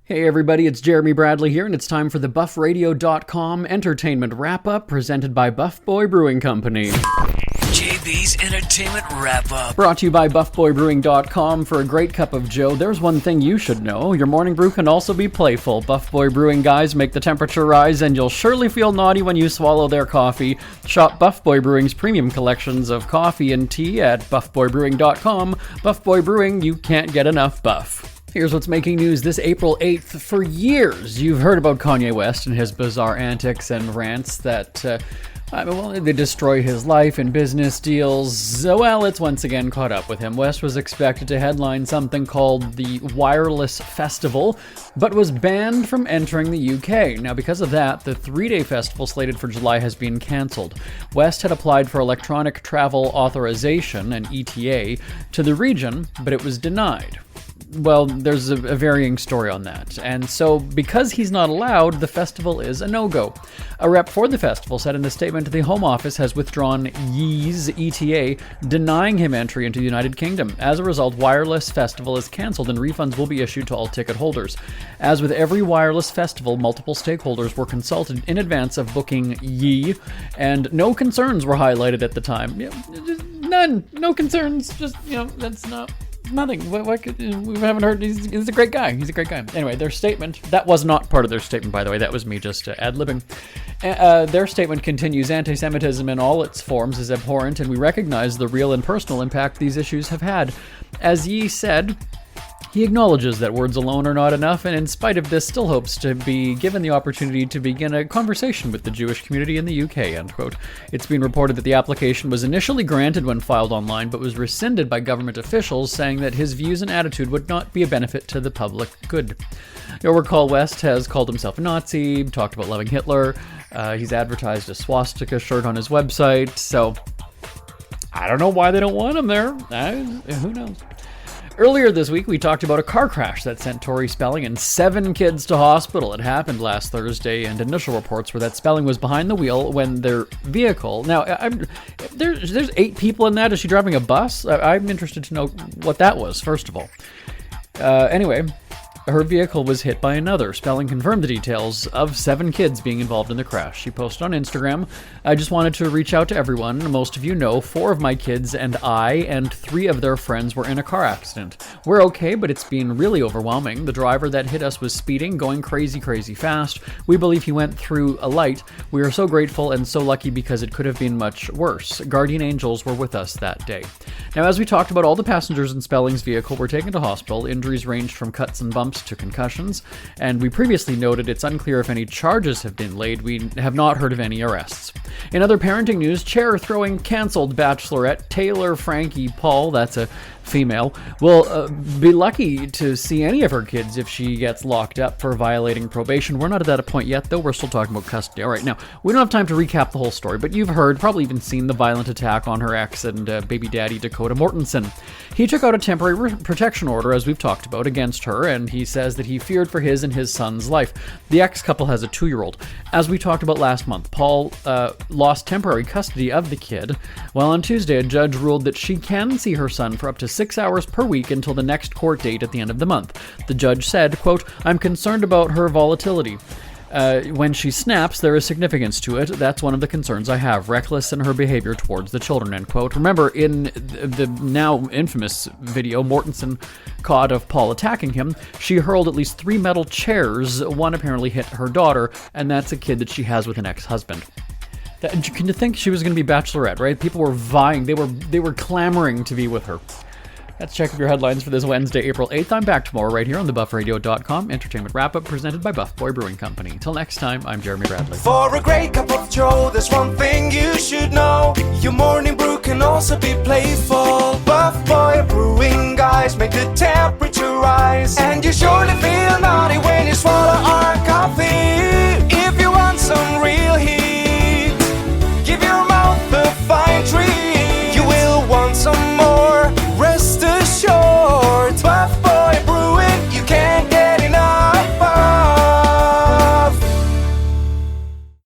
Hey everybody, it's Jeremy Bradley here, and it's time for the BuffRadio.com entertainment wrap-up presented by Buff Boy Brewing Company. JB's Entertainment Wrap-Up. Brought to you by BuffBoyBrewing.com. For a great cup of joe, there's one thing you should know. Your morning brew can also be playful. Buff Boy Brewing guys make the temperature rise, and you'll surely feel naughty when you swallow their coffee. Shop Buff Boy Brewing's premium collections of coffee and tea at BuffBoyBrewing.com. Buff Boy Brewing, you can't get enough buff. Here's what's making news this April 8th. For years, you've heard about Kanye West and his bizarre antics and rants that, they destroy his life and business deals. Well, it's once again caught up with him. West was expected to headline something called the Wireless Festival, but was banned from entering the UK. Now, because of that, the three-day festival slated for July has been cancelled. West had applied for electronic travel authorization, an ETA, to the region, but it was denied. Well, there's a varying story on that. And so, because he's not allowed, the festival is a no-go. A rep for the festival said in a statement the Home Office has withdrawn Yee's ETA, denying him entry into the United Kingdom. As a result, Wireless Festival is cancelled and refunds will be issued to all ticket holders. As with every Wireless Festival, multiple stakeholders were consulted in advance of booking Yee, and no concerns were highlighted at the time. None. No concerns. Just, that's not... Nothing. We haven't heard. He's a great guy. He's a great guy. Anyway, their statement, that was not part of their statement, by the way. That was me just ad-libbing. Their statement continues, anti-Semitism in all its forms is abhorrent, and we recognize the real and personal impact these issues have had. As Yee said, he acknowledges that words alone are not enough, and in spite of this, still hopes to be given the opportunity to begin a conversation with the Jewish community in the UK, end quote. It's been reported that the application was initially granted when filed online, but was rescinded by government officials, saying that his views and attitude would not be a benefit to the public good. You'll recall West has called himself a Nazi, talked about loving Hitler, he's advertised a swastika shirt on his website, so I don't know why they don't want him there. Who knows? Earlier this week, we talked about a car crash that sent Tori Spelling and 7 kids to hospital. It happened last Thursday, and initial reports were that Spelling was behind the wheel when their vehicle... Now, there's 8 people in that. Is she driving a bus? I'm interested to know what that was, first of all. Anyway, her vehicle was hit by another. Spelling confirmed the details of 7 kids being involved in the crash. She posted on Instagram, I just wanted to reach out to everyone. Most of you know 4 of my kids and I and 3 of their friends were in a car accident. We're okay, but it's been really overwhelming. The driver that hit us was speeding, going crazy fast. We believe he went through a light. We are so grateful and so lucky because it could have been much worse. Guardian angels were with us that day. Now, as we talked about, all the passengers in Spelling's vehicle were taken to hospital. Injuries ranged from cuts and bumps to concussions, and we previously noted it's unclear if any charges have been laid. We have not heard of any arrests. In other parenting news, chair throwing cancelled bachelorette Taylor Frankie Paul, that's a female, will be lucky to see any of her kids if she gets locked up for violating probation. We're not at that point yet, though. We're still talking about custody. All right, now, we don't have time to recap the whole story, but you've heard, probably even seen the violent attack on her ex and baby daddy Dakota Mortensen. He took out a temporary protection order, as we've talked about, against her, and he says that he feared for his and his son's life. The ex-couple has a 2-year-old. As we talked about last month, Paul lost temporary custody of the kid. Well, on Tuesday, a judge ruled that she can see her son for up to 6 hours per week until the next court date at the end of the month. The judge said, quote, I'm concerned about her volatility. When she snaps, there is significance to it. That's one of the concerns I have. Reckless in her behavior towards the children, end quote. Remember, in the now infamous video Mortensen caught of Paul attacking him, she hurled at least 3 metal chairs. One apparently hit her daughter, and that's a kid that she has with an ex-husband. Can you think she was going to be bachelorette, right? People were vying. They were clamoring to be with her. Let's check up your headlines for this Wednesday, April 8th. I'm back tomorrow right here on the BuffRadio.com entertainment wrap-up presented by Buff Boy Brewing Company. Until next time, I'm Jeremy Bradley. For a great cup of joe, there's one thing you should know. Your morning brew can also be playful. Buff Boy Brewing guys make the temperature